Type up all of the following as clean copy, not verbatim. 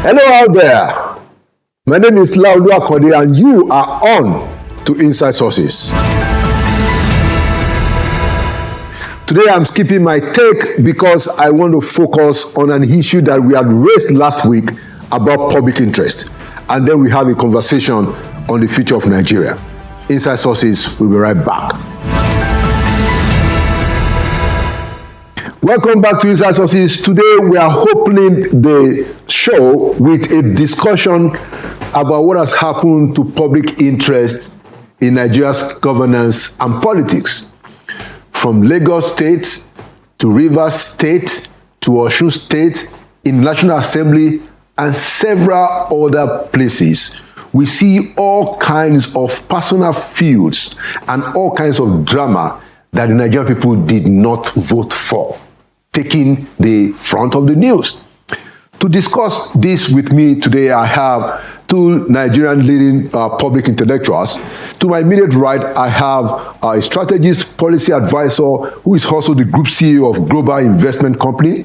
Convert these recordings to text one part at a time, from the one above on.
Hello out there. My name is Laulu Akode and you are on to Inside Sources. Today I'm skipping my take because I want to focus on an issue that we had raised last week about public interest. And then we have a conversation on the future of Nigeria. Inside Sources, we'll be right back. Welcome back to Inside Sources. Today we are opening the show with a discussion about what has happened to public interest in Nigeria's governance and politics. From Lagos State to Rivers State to Osun State, in National Assembly and several other places, we see all kinds of personal feuds and all kinds of drama that the Nigerian people did not vote for, taking the front of the news. To discuss this with me today, I have two Nigerian leading public intellectuals. To my immediate right, I have a strategist, policy advisor, who is also the group CEO of Global Investment Company,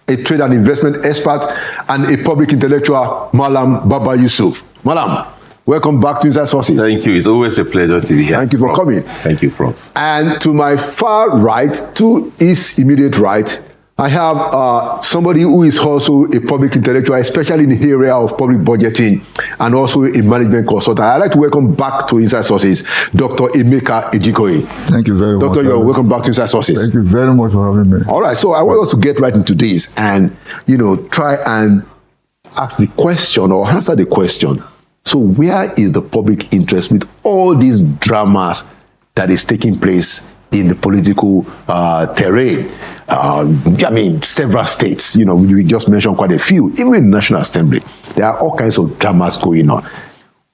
a trade and investment expert, and a public intellectual, Malam Baba Yusuf. Malam, welcome back to Inside Sources. Thank you. It's always a pleasure to be here. Thank you for coming. Thank you, Prof. And to my far right, to his immediate right, I have somebody who is also a public intellectual, especially in the area of public budgeting and also a management consultant. I'd like to welcome back to Inside Sources, Dr. Emeka Ejikoyi. Thank you very much. Doctor, you're welcome back to Inside Sources. Thank you very much for having me. All right, so I want us to get right into this and, try and ask the question or answer the question. So where is the public interest with all these dramas that is taking place in the political terrain? Several states, we just mentioned quite a few. Even in the National Assembly, there are all kinds of dramas going on.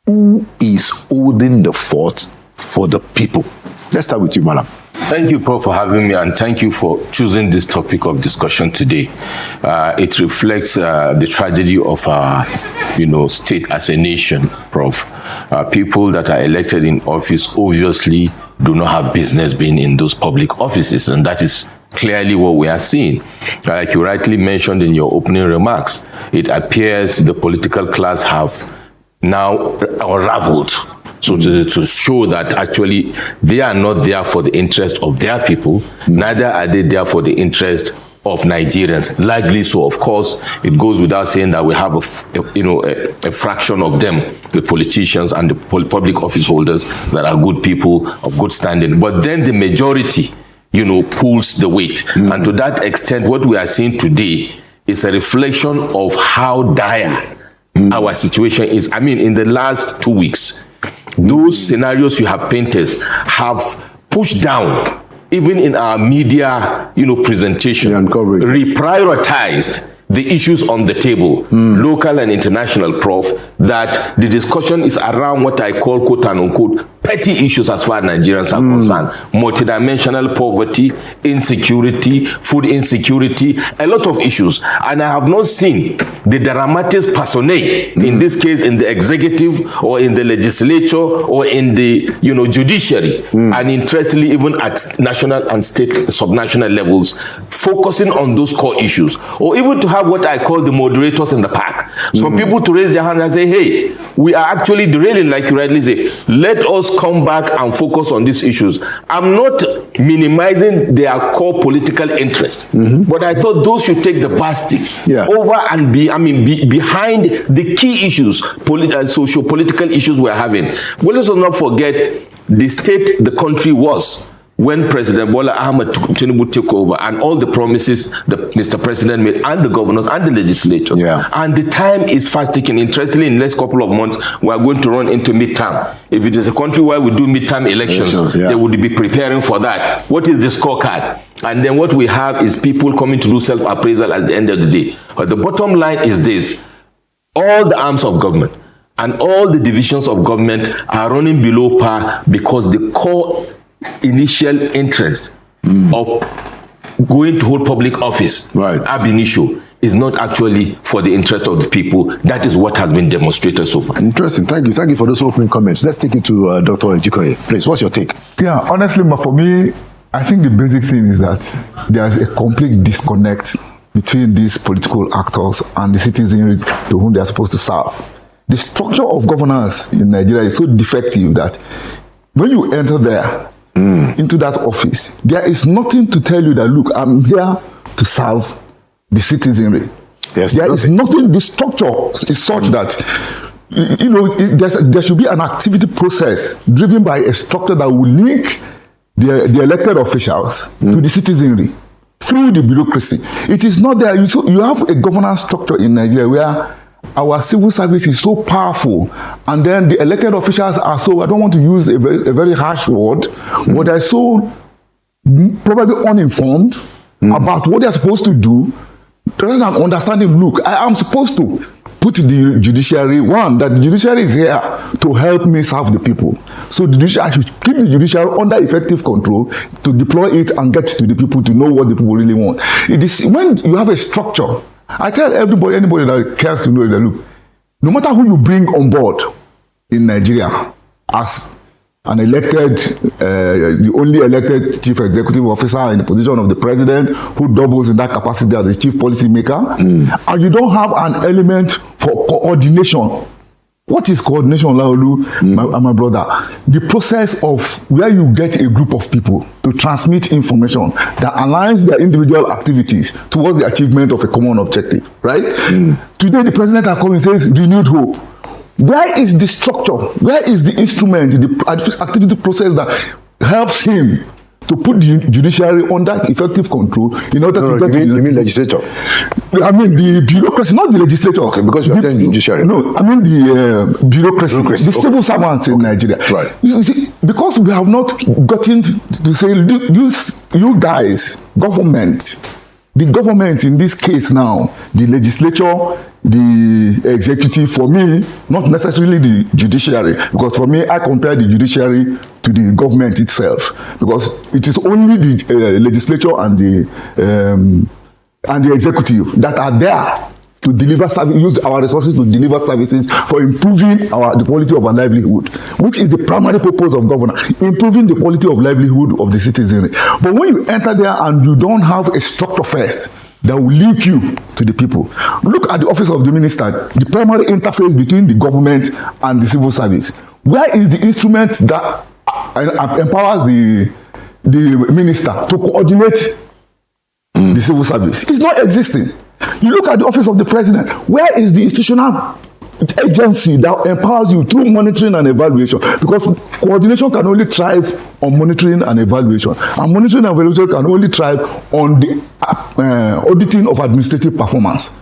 Who is holding the fort for the people? Let's start with you, Madam. Thank you, Prof, for having me, and thank you for choosing this topic of discussion today. It reflects the tragedy of our, state as a nation, Prof. People that are elected in office obviously do not have business being in those public offices, and that is clearly what we are seeing. Like you rightly mentioned in your opening remarks, it appears the political class have now unraveled. So to show that actually they are not there for the interest of their people, neither are they there for the interest of Nigerians. Largely so, of course, it goes without saying that we have a fraction of them, the politicians and the public office holders that are good people of good standing. But then the majority, pulls the weight. And to that extent, what we are seeing today is a reflection of how dire our situation is. In the last 2 weeks, those scenarios you have painted have pushed down, even in our media, presentation, reprioritized the issues on the table, local and international, Prof, that the discussion is around what I call, quote unquote, petty issues as far as Nigerians are concerned. Multidimensional poverty, insecurity, food insecurity, a lot of issues. And I have not seen the dramatis personae, in this case in the executive or in the legislature or in the judiciary, and interestingly even at national and state subnational levels, focusing on those core issues, or even to have what I call the moderators in the park. Some people to raise their hands and say, hey, we are actually derailing, like you rightly say, let us come back and focus on these issues. I'm not minimizing their core political interest, but I thought those should take the basket over and behind the key issues, socio-political issues we're having. Well, let's not forget the state the country was when President Bola Ahmed Tinubu took over, and all the promises that Mr. President made, and the governors and the legislature. And the time is fast ticking. Interestingly, in the next couple of months, we are going to run into midterm. If it is a country where we do midterm elections, they would be preparing for that. What is the scorecard? And then what we have is people coming to do self-appraisal at the end of the day. But the bottom line is this: all the arms of government and all the divisions of government are running below par because the core initial interest of going to hold public office ab initio is not actually for the interest of the people. That is what has been demonstrated so far. Interesting. Thank you for those opening comments. Let's take it to Dr. Ejikoyi. Please, what's your take? Yeah, honestly, for me, I think the basic thing is that there's a complete disconnect between these political actors and the citizens to whom they are supposed to serve. The structure of governance in Nigeria is so defective that when you enter there, into that office, there is nothing to tell you that, look, I'm here to serve the citizenry. There is nothing, the structure is such that, you know, there should be an activity process driven by a structure that will link the elected officials to the citizenry through the bureaucracy. It is not there. You have a governance structure in Nigeria where our civil service is so powerful, and then the elected officials are so, I don't want to use a very harsh word, but they're so probably uninformed about what they're supposed to do, rather than understanding, look, I am supposed to put the judiciary, that the judiciary is here to help me serve the people. So the judiciary, I should keep the judiciary under effective control to deploy it and get to the people to know what the people really want. It is when you have a structure. I tell anybody that cares to know that, look, no matter who you bring on board in Nigeria as an elected, the only elected chief executive officer in the position of the president, who doubles in that capacity as a chief policy maker, and you don't have an element for coordination. What is coordination, Laolu, my brother? The process of where you get a group of people to transmit information that aligns their individual activities towards the achievement of a common objective, right? Today, the president has come and says, renewed hope. Where is the structure? Where is the instrument, the activity process that helps him to put the judiciary under effective control in order to get you mean legislature? I mean the bureaucracy, not the legislature. Okay, because you are saying judiciary. No, I mean the bureaucracy, the civil servants in Nigeria. Right. You see, because we have not gotten to say, you guys, the government in this case now, the legislature, the executive, for me, not necessarily the judiciary, because for me, I compare the judiciary to the government itself, because it is only the legislature and the executive that are there to deliver service, use our resources to deliver services for improving the quality of our livelihood, which is the primary purpose of governance, improving the quality of livelihood of the citizenry. But when you enter there and you don't have a structure first that will link you to the people, look at the office of the minister, the primary interface between the government and the civil service. Where is the instrument that empowers the minister to coordinate the civil service? It's not existing. You look at the office of the president. Where is the institutional agency that empowers you through monitoring and evaluation? Because coordination can only thrive on monitoring and evaluation, and monitoring and evaluation can only thrive on the auditing of administrative performance.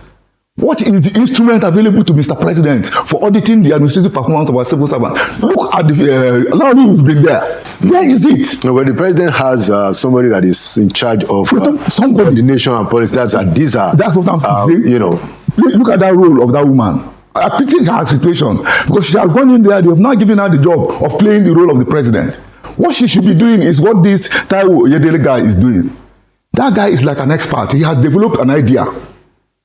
What is the instrument available to Mr. President for auditing the administrative performance of our civil servants? Look at you've been there. Where is it? Well, the president has somebody that is in charge of coordination and policy. That's what I'm saying. You know, look at that role of that woman. I pity her situation because she has gone in there. They have not given her the job of playing the role of the president. What she should be doing is what this Taiwo Oyedele guy is doing. That guy is like an expert. He has developed an idea,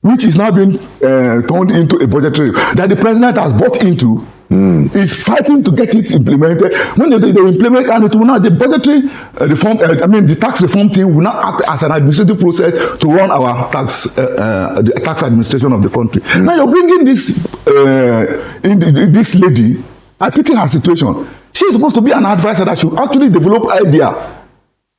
which is now being turned into a budgetary that the president has bought into, is fighting to get it implemented. When they implement, and it will now, the budgetary reform, the tax reform team will now act as an administrative process to run our the tax administration of the country. Now you're bringing this lady, I pity her situation. She is supposed to be an advisor that should actually develop idea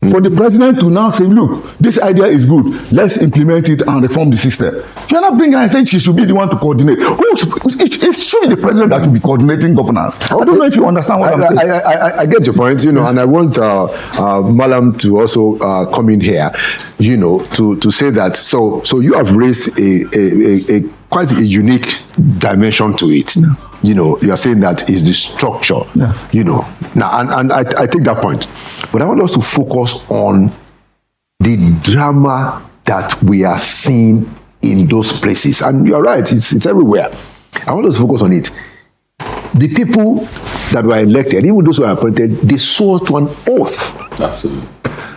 for the president to now say, look, this idea is good, let's implement it and reform the system. You're not bringing her and saying she should be the one to coordinate. It should be the president that should be coordinating governance. Okay. I don't know if you understand what I'm saying. I get your point, you know, and I want Malam to also come in here, you know, to say that, so you have raised a quite a unique dimension to it. Yeah. You know, you are saying that is the structure, you know. Now, and I take that point. But I want us to focus on the drama that we are seeing in those places. And you're right, it's everywhere. I want us to focus on it. The people that were elected, even those who were appointed, they swore to an oath. Absolutely.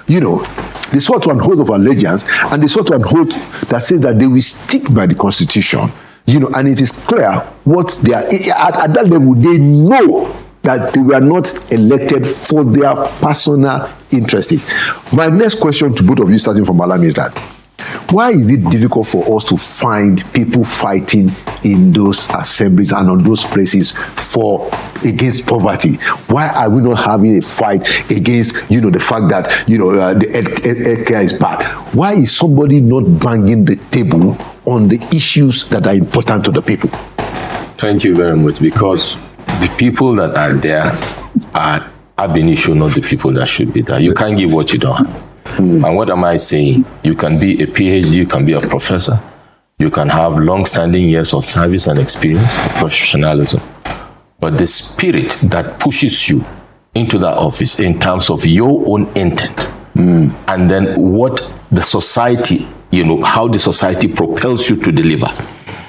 You know, they swore to an oath of allegiance, and they swore to an oath that says that they will stick by the Constitution. You know, and it is clear what they are at that level. They know that they were not elected for their personal interests. My next question to both of you, starting from Malam, is that Why is it difficult for us to find people fighting in those assemblies and on those places against poverty? Why are we not having a fight against, the fact that, the healthcare is bad? Why is somebody not banging the table on the issues that are important to the people? Thank you very much, because the people that are there are ab initio not the people that should be there. You can't give what you don't have. And what am I saying? You can be a PhD, you can be a professor, you can have long-standing years of service and experience, professionalism. But the spirit that pushes you into that office in terms of your own intent, and then what the society, how the society propels you to deliver,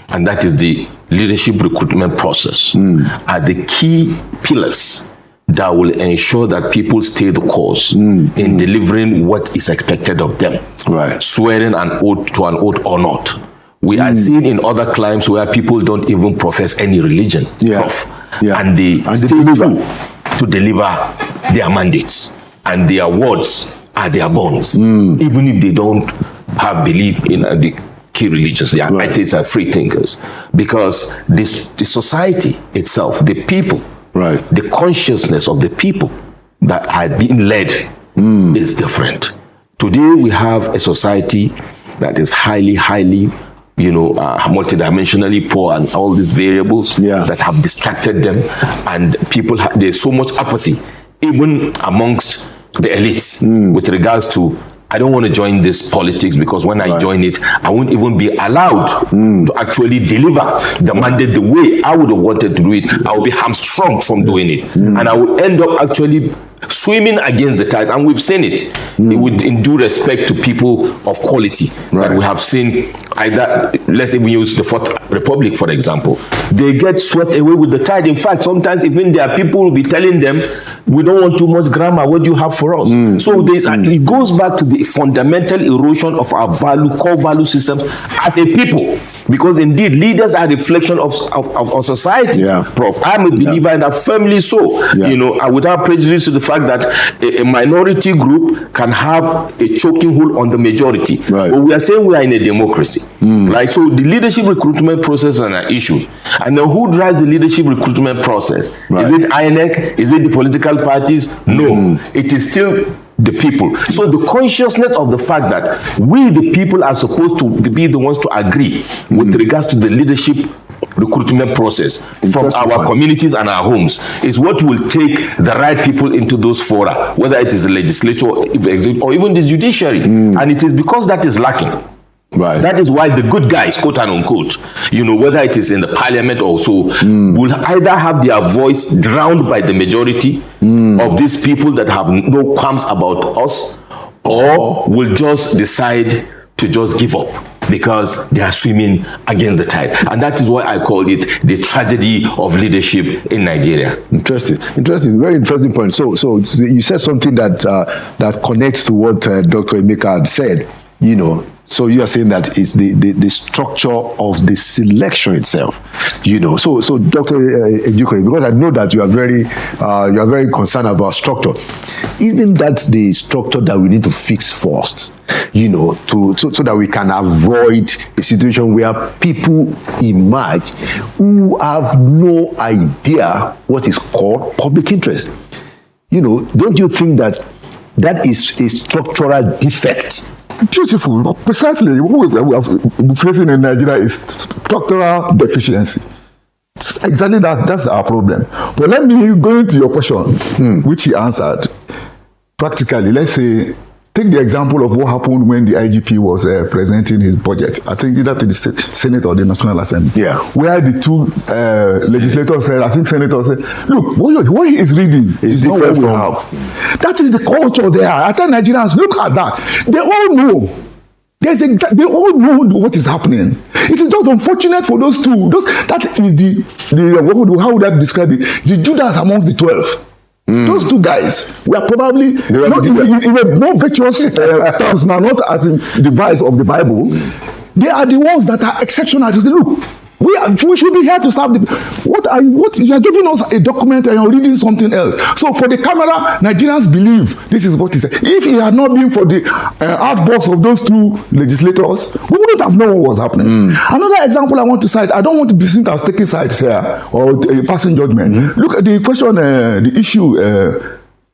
and that is the leadership recruitment process, are the key pillars that will ensure that people stay the course in delivering what is expected of them, right? Swearing an oath to an oath or not. We are seeing in other climes where people don't even profess any religion, and they stay true to deliver their mandates, and their words are their bonds, even if they don't have belief in the key religions. The atheists are free thinkers, because the society itself, the people, right, the consciousness of the people that are being led is different. Today we have a society that is highly, multidimensionally poor, and all these variables that have distracted them, and people there's so much apathy, even amongst the elites, with regards to, I don't want to join this politics, because when I join it, I won't even be allowed to actually deliver the mandate the way I would have wanted to do it. I will be hamstrung from doing it. And I will end up actually swimming against the tides. And we've seen it in due respect to people of quality that we have seen. Either, let's even use the Fourth Republic, for example. They get swept away with the tide. In fact, sometimes even there are people who will be telling them, we don't want too much grammar, what do you have for us? So it goes back to the fundamental erosion of our core value systems as a people. Because indeed, leaders are a reflection of society, Prof. I'm a believer in that, firmly so. Without prejudice to the fact that a minority group can have a choking hold on the majority. But we are saying we are in a democracy. Right? So the leadership recruitment process is an issue. And then who drives the leadership recruitment process? Is it INEC? Is it the political parties? No. It is still the people. So the consciousness of the fact that we, the people, are supposed to be the ones to agree with regards to the leadership recruitment process from our communities and our homes is what will take the right people into those fora, whether it is the legislature or even the judiciary. And it is because that is lacking. That is why the good guys, quote and unquote, whether it is in the parliament or so, will either have their voice drowned by the majority of these people that have no qualms about us, or will just decide to just give up because they are swimming against the tide. And that is why I call it the tragedy of leadership in Nigeria. Interesting, very interesting point. So you said something that connects to what Dr. Emeka had said, So you are saying that it's the structure of the selection itself, So Dr. Ejike, because I know that you are very concerned about structure. Isn't that the structure that we need to fix first? So that we can avoid a situation where people emerge who have no idea what is called public interest. Don't you think that is a structural defect? Beautiful. Precisely what we are facing in Nigeria is structural deficiency. Exactly that's our problem. But let me go into your question, which he answered. Practically, let's say, take the example of what happened when the IGP was presenting his budget. I think either to the Senate or the National Assembly. Where the two legislators said, I think senators said, look, what he is reading is different from how. That is the culture there. I tell Nigerians, look at that. They all know. They all know what is happening. It is just unfortunate for those two. That is how would I describe it? The Judas amongst the 12. Those two guys were probably not in more virtuous terms now, not as in the vice of the Bible. They are the ones that are exceptional. Just look, We should be here to serve the. What you are giving us a document and you're reading something else. So for the camera, Nigerians believe this is what he said. If it had not been for the outburst of those two legislators, we wouldn't have known what was happening. Another example I want to cite. I don't want to be seen as taking sides here or passing judgment. Look at the question, the issue.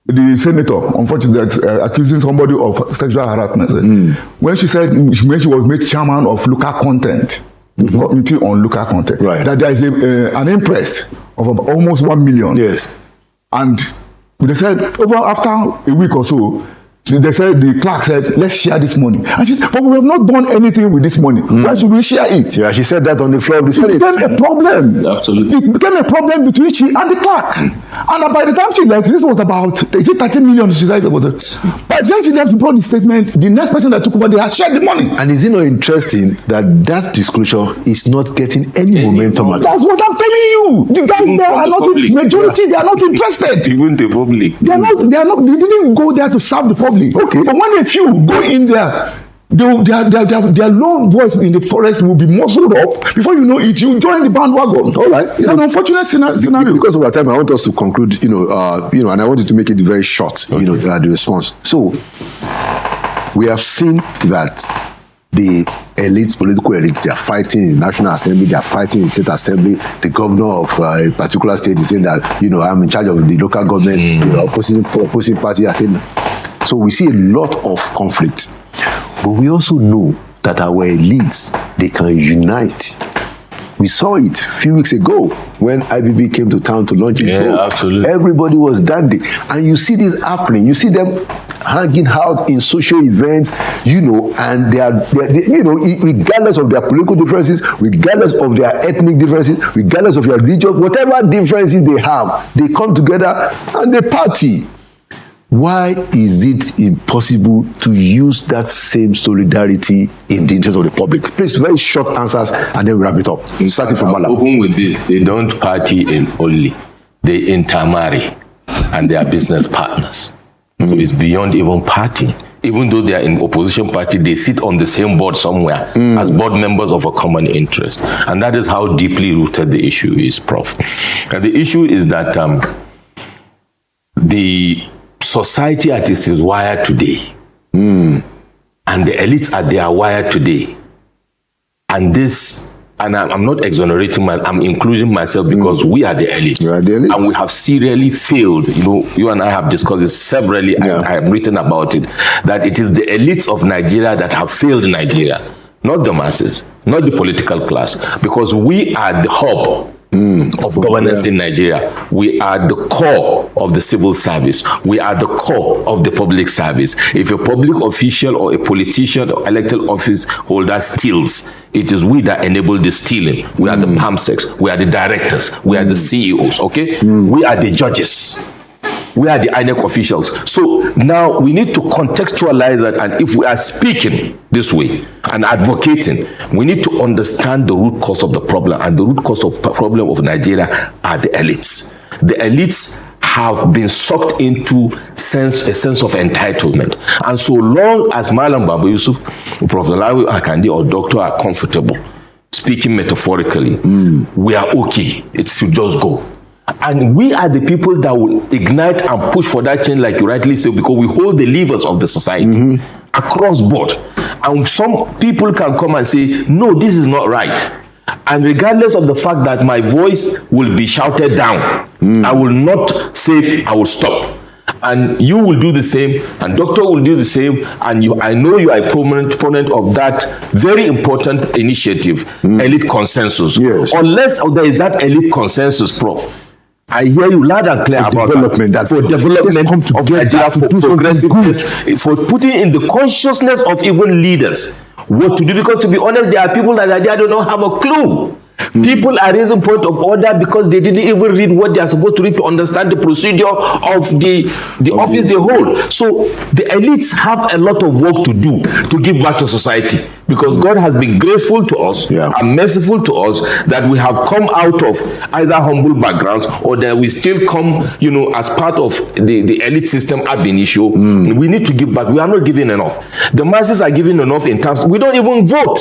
The senator, unfortunately, accusing somebody of sexual harassment. When she said when she was made chairman of local content. Committee on local content. Right. That there is an interest of almost 1 million. Yes. And they said after a week or so, they said the clerk said, let's share this money. And she said, but we have not done anything with this money. Why should we share it? Yeah, she said that on the floor of the Senate. It became a problem. Absolutely. It became a problem between she and the clerk. And by the time she left, this was about, is it 13 million? She said it was. By the time she left to brought the statement, the next person that took over, they had shared the money. And is it not interesting that disclosure is not getting any momentum at all? That's what I'm telling you. The guys there are not, majority, they are not interested. Even the public. They didn't go there to serve the public. Okay. But when a few go in there, their lone voice in the forest will be muzzled up. Before you know it, you join the bandwagon. All right. It's an unfortunate scenario. Because of our time, I want us to conclude, and I wanted to make it very short, the response. So, we have seen that the elites, political elites, they are fighting in the National Assembly, they are fighting in the State Assembly. The governor of a particular state is saying that, I'm in charge of the local government, the opposing party are saying. So we see a lot of conflict. But we also know that our elites, they can unite. We saw it a few weeks ago when IBB came to town to launch his book. Absolutely. Everybody was dandy. And you see this happening. You see them hanging out in social events, and they are regardless of their political differences, regardless of their ethnic differences, regardless of their religion, whatever differences they have, they come together and they party. Why is it impossible to use that same solidarity in the interest of the public? Please, very short answers, and then we wrap it up. Starting from Malam. Open with this, they don't party in only, they intermarry, and they are business partners. So it's beyond even party. Even though they are in opposition party, they sit on the same board somewhere as board members of a common interest. And that is how deeply rooted the issue is, Prof. And the issue is that the society as it is wired today, and the elites they are wired today, and this, and I'm not exonerating I'm including myself because we are the elites. We are the elites. And we have serially failed. You and I have discussed this severally, and I have written about it, that it is the elites of Nigeria that have failed Nigeria, not the masses, not the political class, because we are the hub of governance in Nigeria. We are the core of the civil service. We are the core of the public service. If a public official or a politician or elected office holder steals, it is we that enable the stealing. We are the PAMSECs. We are the directors. We are the CEOs. Okay? We are the judges. We are the INEC officials. So now we need to contextualize that, and if we are speaking this way and advocating, we need to understand the root cause of the problem, and the root cause of the problem of Nigeria are the elites. The elites have been sucked into a sense of entitlement. And so long as Malam Baba Yusuf, Professor Lawi Akande, or Doctor are comfortable, speaking metaphorically, we are okay. It should just go. And we are the people that will ignite and push for that change, like you rightly say, because we hold the levers of the society across board. And some people can come and say, no, this is not right. And regardless of the fact that my voice will be shouted down, I will not say I will stop. And you will do the same, and Doctor will do the same, and I know you are a proponent of that very important initiative, elite consensus. Yes. Unless there is that elite consensus, Prof, I hear you loud and clear for about development. that. For development of Nigeria, for progressiveness, for putting in the consciousness of even leaders what to do. Because to be honest, there are people that do not have a clue. People are raising point of order because they didn't even read what they are supposed to read to understand the procedure of the office they hold. So the elites have a lot of work to do to give back to society, because God has been graceful to us and merciful to us that we have come out of either humble backgrounds or that we still come, as part of the elite system ab initio. We need to give back. We are not giving enough. The masses are giving enough in terms, we don't even vote.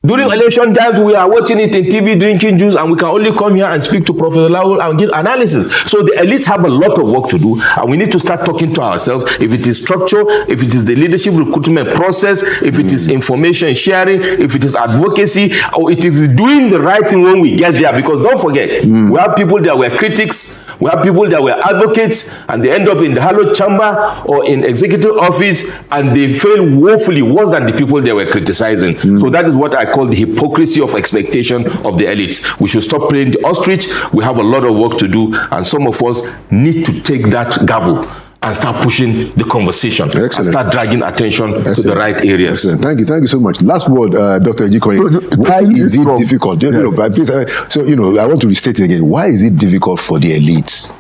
During election times, we are watching it in TV, drinking juice, and we can only come here and speak to Professor Lawal and give analysis. So the elites have a lot of work to do, and we need to start talking to ourselves. If it is structure, if it is the leadership recruitment process, if it is information sharing, if it is advocacy, or it is doing the right thing when we get there. Because don't forget, we have people that were critics, we have people that were advocates, and they end up in the hallowed chamber or in executive office, and they fail woefully, worse than the people they were criticizing. So that is what I call the hypocrisy of expectation of the elites. We should stop playing the ostrich. We have a lot of work to do, and some of us need to take that gavel and start pushing the conversation. Excellent. And start dragging attention to the right areas. Excellent. Thank you so much. Last word, Dr. Ejikoyi. Why is it difficult? Please, I want to restate it again. Why is it difficult for the elites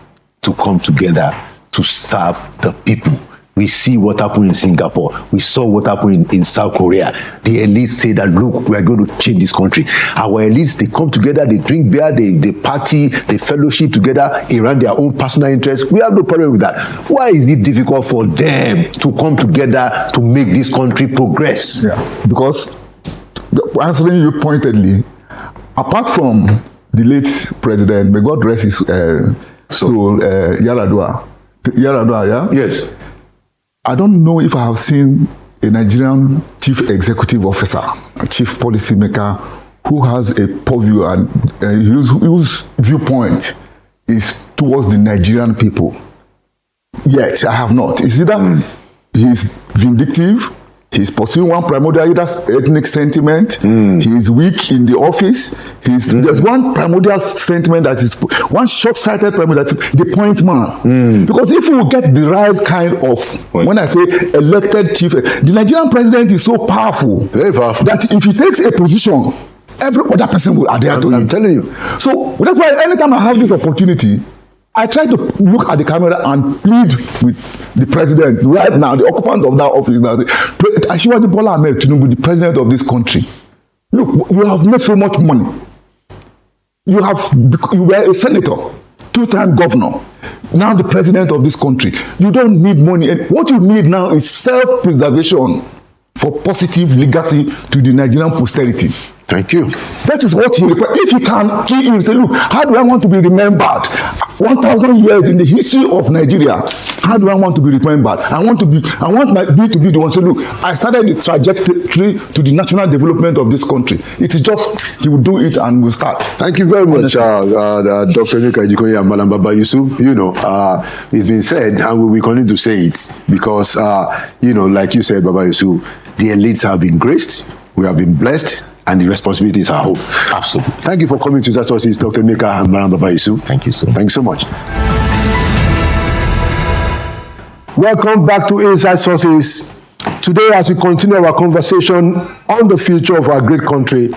to come together to serve the people? We see what happened in Singapore. We saw what happened in South Korea. The elites say that, look, we are going to change this country. Our elites, they come together, they drink beer, they party, they fellowship together around their own personal interests. We have no problem with that. Why is it difficult for them to come together to make this country progress? Yeah, because answering you pointedly, apart from the late president, may God rest his soul, Yar'Adua, yeah? Yes. I don't know if I have seen a Nigerian chief executive officer, a chief policymaker who has a purview and whose viewpoint is towards the Nigerian people. Yet, I have not. Is it that he's vindictive, he's pursuing one primordial ethnic sentiment, he's weak in the office, there's one primordial sentiment that is, one short-sighted primordial, the point man. Because if we get the right kind of, when I say elected chief, the Nigerian president is so powerful, very powerful, that if he takes a position, every other person will adhere to it. I'm telling you. So that's why anytime I have this opportunity, I try to look at the camera and plead with the president right now, the occupant of that office now. Asiwaju Bola Ahmed Tinubu, the president of this country. Look, you have made so much money. You were a senator, two-time governor, now the president of this country. You don't need money. And what you need now is self-preservation for positive legacy to the Nigerian posterity. Thank you. That is what he requires. If he can kill you, say, look, how do I want to be remembered? 1,000 years in the history of Nigeria, how do I want to be remembered? I want my bill to be the one say, look, I started the trajectory to the national development of this country. It is just, he will do it and we'll start. Thank you very much, Dr. Nneka Ejikoyi and Madam Baba Yusuf. It's been said, and we will continue to say it, because, like you said, Baba Yusuf, the elites have been graced, we have been blessed, and the responsibilities are home. Absolutely. Thank you for coming to Inside Sources, Dr. Nneka and Madam Baba Yusuf. Thank you, sir. Thank you so much. Welcome back to Inside Sources. Today, as we continue our conversation on the future of our great country,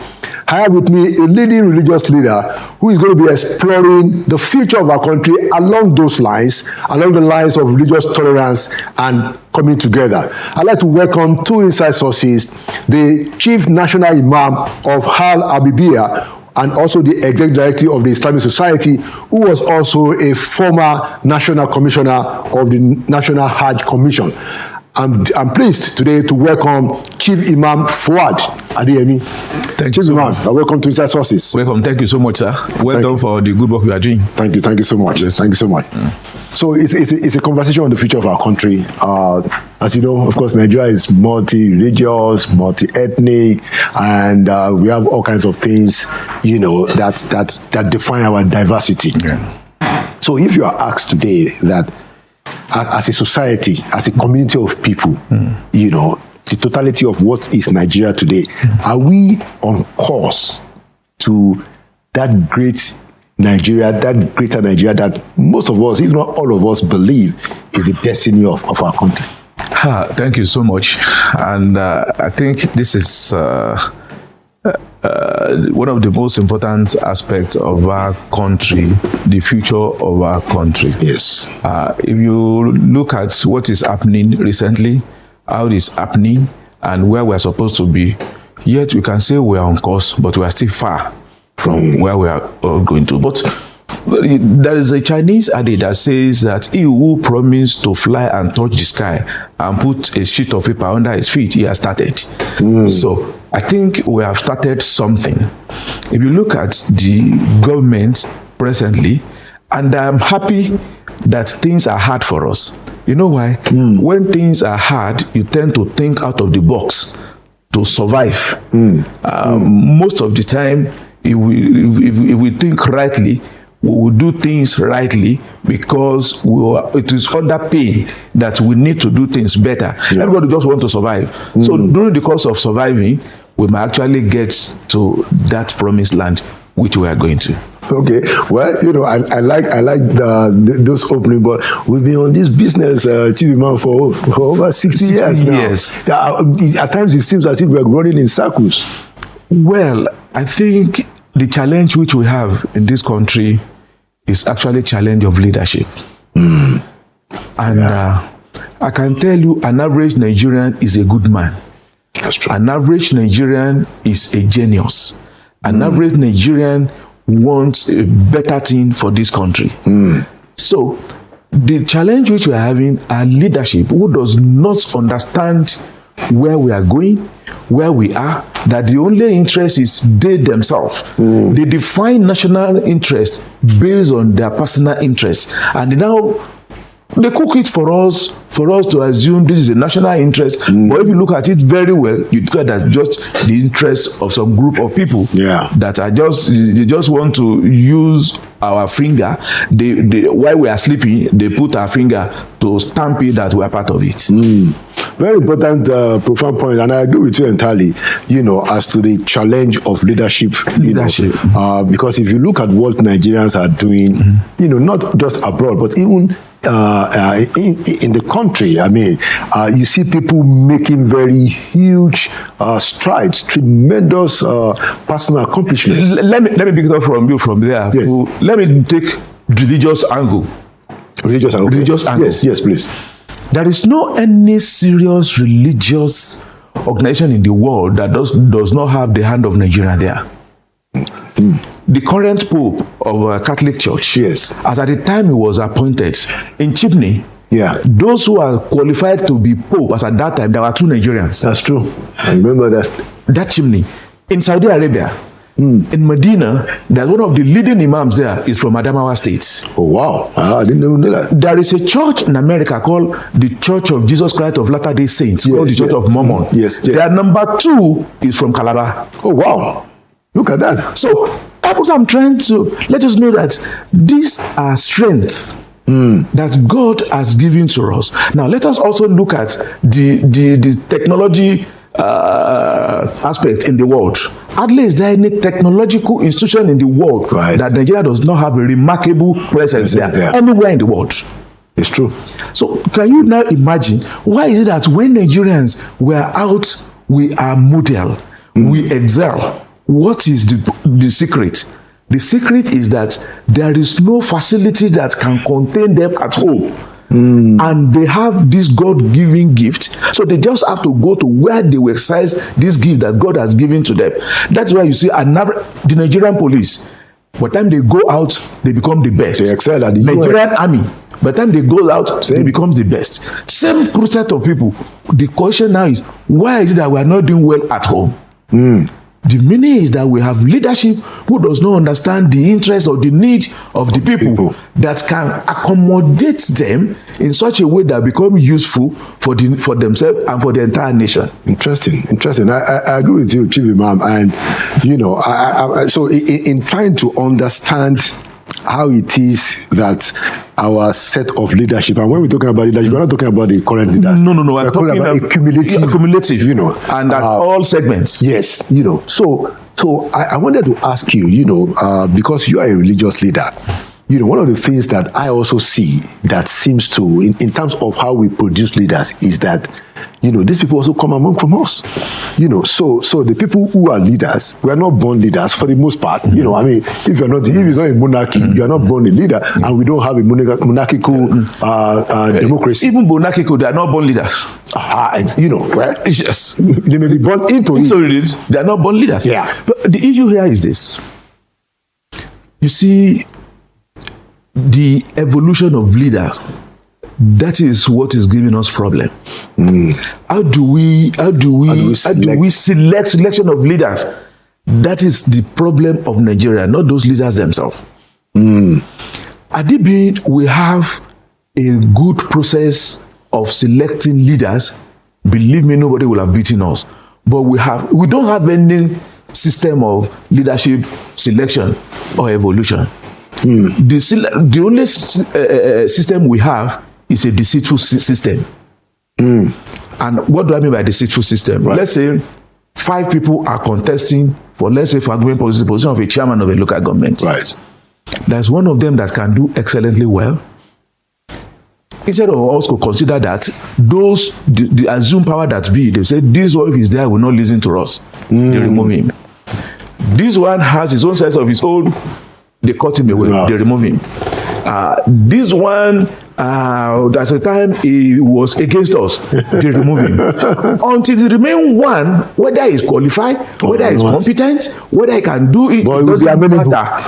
I have with me a leading religious leader who is going to be exploring the future of our country along those lines, along the lines of religious tolerance and coming together. I'd like to welcome to Inside Sources the Chief National Imam of Al Habibiyah and also the Executive Director of the Islamic Society, who was also a former National Commissioner of the National Hajj Commission. I'm pleased today to welcome Chief Imam Fuad Adeyemi. Thank you, Imam. Welcome to Inside Sources. Welcome. Thank you so much, sir. Well done for the good work you are doing. Thank you. Thank you so much. Yes. Thank you so much. So it's a conversation on the future of our country. As you know, of course, Nigeria is multi-religious, multi-ethnic, and we have all kinds of things, that define our diversity. Yeah. So if you are asked today that as a society, as a community of people, the totality of what is Nigeria today, are we on course to that great Nigeria, that greater Nigeria that most of us, if not all of us, believe is the destiny of our country? Thank you so much. And I think this is one of the most important aspects of our country, the future of our country. Yes. If you look at what is happening recently, how it is happening, and where we are supposed to be, yet we can say we are on course, but we are still far from where we are all going to. But there is a Chinese adage that says that he who promised to fly and touch the sky and put a sheet of paper under his feet, he has started. So I think we have started something. If you look at the government presently, and I'm happy that things are hard for us. You know why? When things are hard, you tend to think out of the box to survive. Most of the time, if we think rightly, we will do things rightly because it is under pain that we need to do things better. Yeah. Everybody just wants to survive. So during the course of surviving, we might actually get to that promised land which we are going to. Okay, well, I like those opening, but we've been on this business, TV man, for over 60 years now. Yes. At times it seems as if we're running in circles. Well, I think the challenge which we have in this country is actually a challenge of leadership. And I can tell you, an average Nigerian is a good man. That's true. An average Nigerian is a genius. An average Nigerian wants a better thing for this country. So the challenge which we are having are leadership who does not understand where we are going, where we are, that the only interest is they themselves. They define national interest based on their personal interest. And now they cook it for us to assume this is a national interest. But if you look at it very well, you look at that just the interest of some group of people that are they just want to use our finger. While we are sleeping, they put our finger to stamp it that we are part of it. Very important, profound point, and I agree with you entirely, as to the challenge of leadership. Because if you look at what Nigerians are doing, not just abroad, but even in the country, I mean, you see people making very huge strides, tremendous personal accomplishments. Let me pick it up from you from there. Yes. So let me take religious angle. Religious angle. Yes, please. There is no any serious religious organization in the world that does not have the hand of Nigeria there. The current Pope of Catholic Church, as at the time he was appointed in Chipney, those who are qualified to be Pope, as at that time, there were 2 Nigerians. That's true. I remember that. That Chipney. In Saudi Arabia, in Medina, there's one of the leading imams there is from Adamawa State. Oh, wow. I didn't even know that. There is a church in America called the Church of Jesus Christ of Latter-day Saints, called the Church of Mormon. Their number 2 is from Calabar. Oh, wow. Look at that. So, I'm trying to let us know that these are strengths that God has given to us. Now, let us also look at the technology aspect in the world. Hardly is there any technological institution in the world that Nigeria does not have a remarkable presence there anywhere in the world. It's true. So can you now imagine why is it that when Nigerians were out, we are model, we excel? What is the secret? The secret is that there is no facility that can contain them at home. And they have this God-given gift, so they just have to go to where they will exercise this gift that God has given to them. That's why you see the Nigerian police, by the time they go out, they become the best. They excel at the Nigerian army, by the time they go out, they become the best. Same set of people. The question now is, why is it that we are not doing well at home? The meaning is that we have leadership who does not understand the interest or the need of the people that can accommodate them in such a way that become useful for themselves and for the entire nation. Interesting. I agree with you, Chief Imam. And so in trying to understand how it is that our set of leadership, and when we're talking about leadership, we're not talking about the current leaders. No. We're talking about a cumulative, and at all segments. Yes, So I wanted to ask you, because you are a religious leader, one of the things that I also see that seems to, in terms of how we produce leaders, is that, these people also come among from us. So the people who are leaders, we are not born leaders for the most part. I mean, if it's not a monarchy, you are not born a leader, and we don't have a monarchical democracy. Even monarchical, they are not born leaders. Right? Yes. They may be born into it. So they are not born leaders. Yeah. But the issue here is this. You see, the evolution of leaders That is what is giving us problem. How do we select selection of leaders? That is the problem of Nigeria, not those leaders themselves. Adibi, we have a good process of selecting leaders. Believe me, nobody will have beaten us. But we don't have any system of leadership selection or evolution. The only system we have is a deceitful system. And what do I mean by deceitful system? Right. Let's say 5 people are contesting for, let's say, for argument position of a chairman of a local government. Right. There's one of them that can do excellently well. Instead of also consider that the assumed power that be, they say this one, if he's there, will not listen to us. They remove him. This one has his own sense of his own. They cut him away. They remove him. This one, at the time he was against us, they remove him. Until they remain one, whether he's qualified, whether he's competent, whether he can do it, it doesn't matter.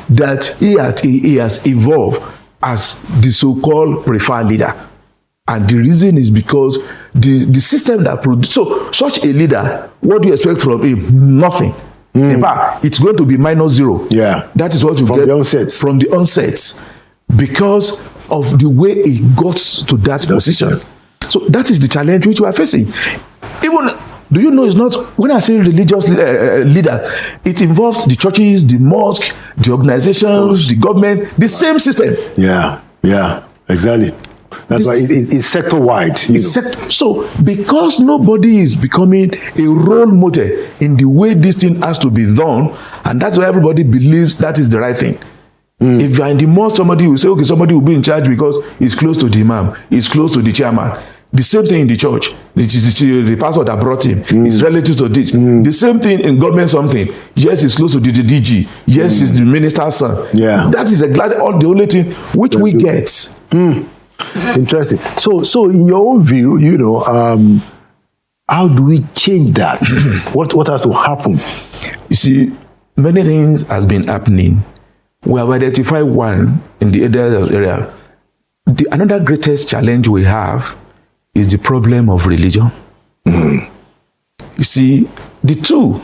That he has evolved as the so-called preferred leader. And the reason is because the system that produces, so such a leader, what do you expect from him? Nothing. In fact, it's going to be -0. Yeah. That is what you get from the onset, because of the way he got to that position. So that is the challenge which we are facing. Even, do you know, it's not, when I say religious leader, it involves the churches, the mosque, the organizations, the government, the same system. Yeah, exactly. That's why it's sector-wide. So, because nobody is becoming a role model in the way this thing has to be done, and that's why everybody believes that is the right thing. If you're in the mosque, somebody will say, okay, somebody will be in charge because he's close to the imam, he's close to the chairman. The same thing in the church. It is the pastor that brought him. He's relative to this. The same thing in government something. Yes, he's close to the DG. Yes, he's the minister's son. Yeah. That is the only thing which we get. Interesting. So in your own view, how do we change that? What has to happen? You see, many things has been happening. We have identified one in the area. Another greatest challenge we have is the problem of religion. You see, the two,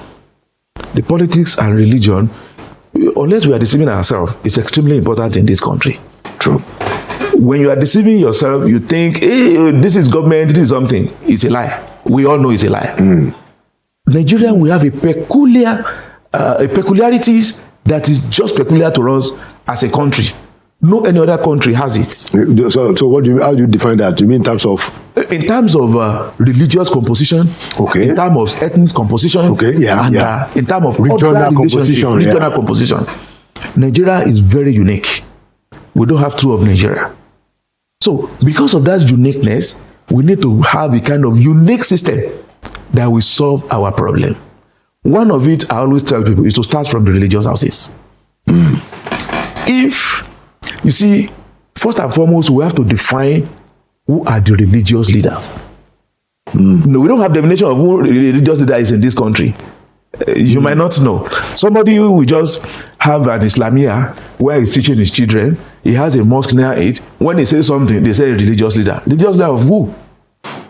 the politics and religion, unless we are deceiving ourselves, it's extremely important in this country. True. When you are deceiving yourself, you think, hey, this is government, this is something. It's a lie. We all know it's a lie. Nigerian, we have a peculiarities that is just peculiar to us as a country. No any other country has it. So what do you mean? How do you define that? Do you mean in terms of? In terms of religious composition. Okay. In terms of ethnic composition. Okay. Yeah. And in terms of regional composition. Nigeria is very unique. We don't have two of Nigeria. So because of that uniqueness, we need to have a kind of unique system that will solve our problem. One of it, I always tell people, is to start from the religious houses. If you see, first and foremost, we have to define who are the religious leaders. No, we don't have definition of who religious leader is in this country. You might not know. Somebody who will just have an Islamia where he's teaching his children, he has a mosque near it. When he says something, they say a religious leader. Religious leader of who?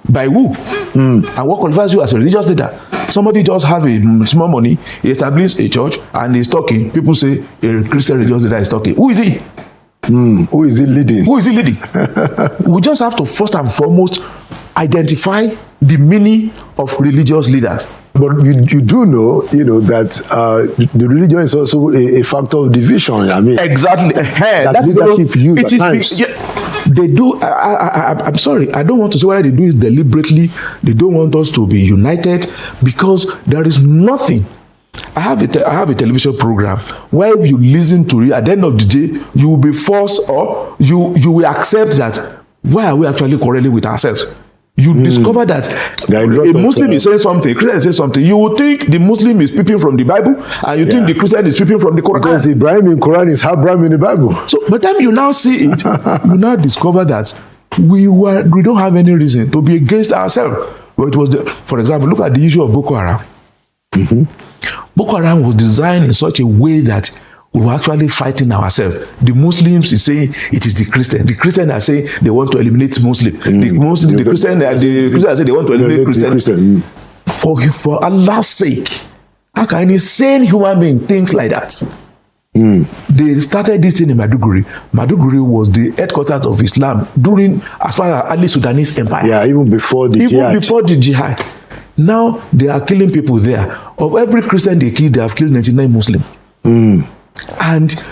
By who? And what qualifies you as a religious leader? Somebody just have a small money, he established a church, and he's talking. People say a Christian religious leader is talking. Who is he? Who is he leading? Who is he leading? We just have to first and foremost identify the meaning of religious leaders. But you do know, that the religion is also a factor of division. I mean, exactly. That leadership views at times. They do. I'm sorry. I don't want to say whether they do it deliberately. They don't want us to be united because there is nothing. I have a television program where if you listen to it, at the end of the day, you will be forced or you will accept that why are we actually quarreling with ourselves? You discover that a Muslim is saying something, a Christian is saying something. You would think the Muslim is peeping from the Bible, and you think the Christian is peeping from the Quran. Because Ibrahim in Quran is half Ibrahim in the Bible. So by the time you now see it, you now discover that we don't have any reason to be against ourselves. But it was for example, look at the issue of Boko Haram. Boko Haram was designed in such a way that we were actually fighting ourselves. The Muslims is saying it is the Christian. The Christians are saying they want to eliminate Muslim. The Christians are saying they want to eliminate Christian. For Allah's sake, how can any sane human being think like that? They started this thing in Maiduguri. Maiduguri was the headquarters of Islam during, as far as early Sudanese Empire. Yeah, even before the jihad. Now they are killing people there. Of every Christian they kill, they have killed 99 Muslims. And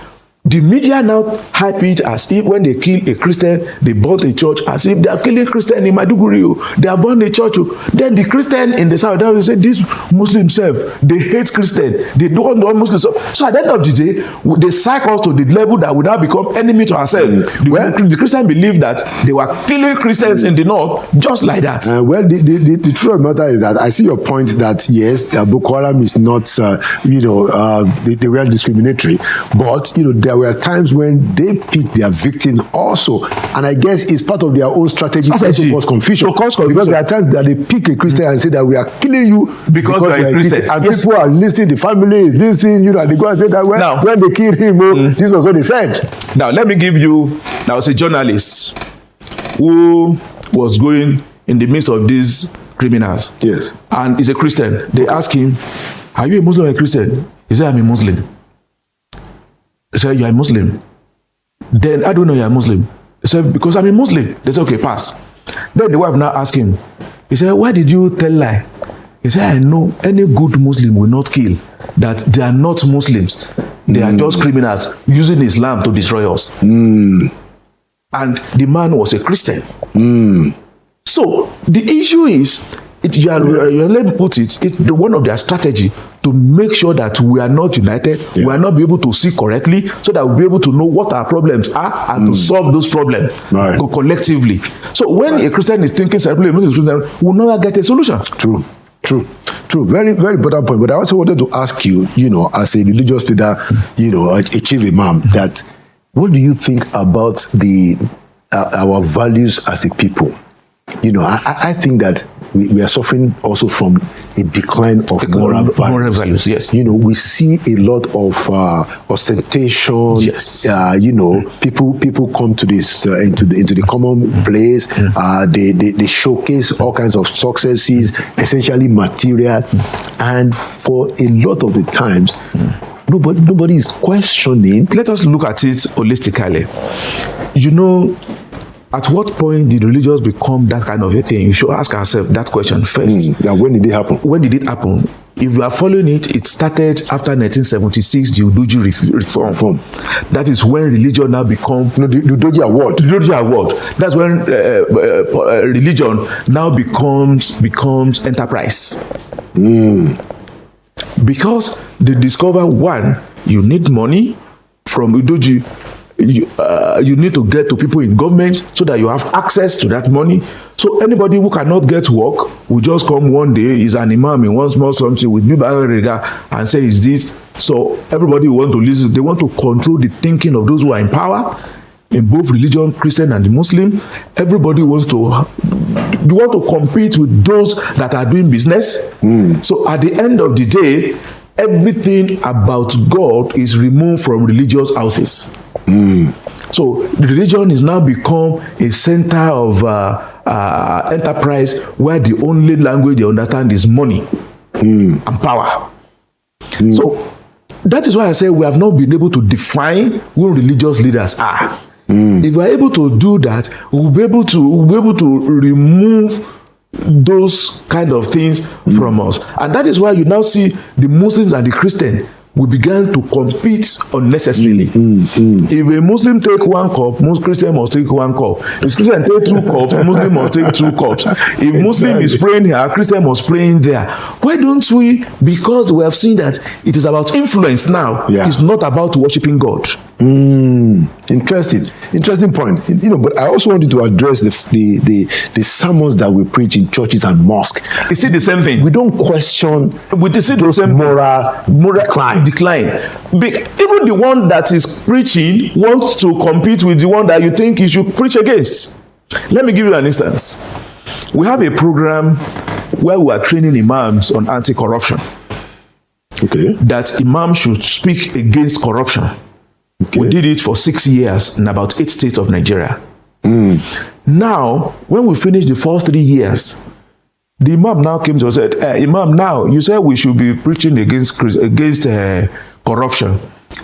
the media now hype it as if when they kill a Christian, they burn a church, as if they are killing Christian in Maiduguri. They are burning a church. Then the Christian in the south, they say this Muslim self, they hate Christian. They don't want Muslims. So at the end of the day, they psych us to the level that we now become enemy to ourselves. The Christians believe that they were killing Christians in the north just like that. Well, the truth of the matter is that I see your point that yes, Boko Haram is not, they were discriminatory, but there were times when they picked their victim also, and I guess it's part of their own strategy to cause confusion. Because there are times that they pick a Christian and say that we are killing you because you are a Christian. And people are listening, the family is listening, and they go and say that when they killed him, this was what they said. Now, let me give you, there was a journalist who was going in the midst of these criminals. Yes. And he's a Christian. They asked him, are you a Muslim or a Christian? He said, I'm a Muslim. He said, you are a Muslim. Then, I don't know you are a Muslim. He said, because I'm a Muslim. They said, okay, pass. Then the wife now asked him, he said, why did you tell lie? He said, I know any good Muslim will not kill, that they are not Muslims. They are just criminals using Islam to destroy us. And the man was a Christian. So the issue is, let me put it, it's one of their strategy to make sure that we are not united, we are not be able to see correctly, so that we'll be able to know what our problems are and to solve those problems collectively. So when a Christian is thinking separately, we'll never get a solution. True. Very, very important point. But I also wanted to ask you, as a religious leader, a chief imam, that what do you think about our values as a people? I think that we are suffering also from a decline of moral values. Yes. We see a lot of ostentation. Yes. People come to this into the common place. They showcase all kinds of successes, essentially material, and for a lot of the times, nobody is questioning. Let us look at it holistically. At what point did religious become that kind of a thing? You should ask ourselves that question first. When did it happen? When did it happen? If you are following it, it started after 1976, the Udoji reform. That is when religion now become... the Udoji Award. The Udoji Award. That's when religion now becomes enterprise. Because they discover, one, you need money from Udoji. You need to get to people in government so that you have access to that money. So anybody who cannot get work will just come one day, is an imam in one small something with and say, is this? So everybody want to listen. They want to control the thinking of those who are in power, in both religion, Christian and the Muslim. Everybody wants to compete with those that are doing business. So at the end of the day, everything about God is removed from religious houses. So religion is now become a center of enterprise where the only language they understand is money and power. So that is why I say we have not been able to define who religious leaders are. If we are able to do that, we'll be able to remove those kind of things from us. And that is why you now see the Muslims and the Christians, we began to compete unnecessarily. If a Muslim take one cup, most Christian must take one cup. If Christian take 2 cups, Muslim must take 2 cups. If Muslim is praying here, Christian must pray in there. Why don't we? Because we have seen that it is about influence now. It's not about worshiping God. Interesting point. But I also wanted to address the sermons that we preach in churches and mosques. You see the same thing. We don't question those moral decline. Even the one that is preaching wants to compete with the one that you think you should preach against. Let me give you an instance. We have a program where we are training imams on anti-corruption. Okay. that imam should speak against corruption. Okay. We did it for 6 years in about 8 states of Nigeria. Now, when we finished the first 3 years, the imam now came to us and said, Imam, now you said we should be preaching against corruption.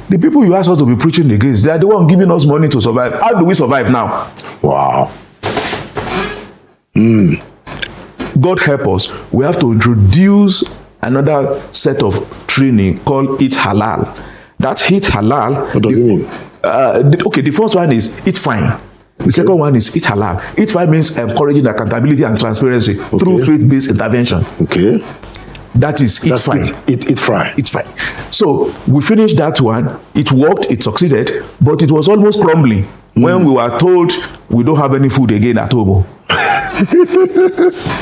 The people you asked us to be preaching against, they are the one giving us money to survive. How do we survive now? Wow. God help us. We have to introduce another set of training called Eat Halal. That Eat Halal. What does it mean? The first one is Eat Fine. The second one is Eat Halal. Eat Fine means encouraging accountability and transparency through faith-based intervention. Okay. That is Eat Fine. Eat fry. It's fine. So we finished that one. It worked. It succeeded. But it was almost crumbling when we were told we don't have any food again at home.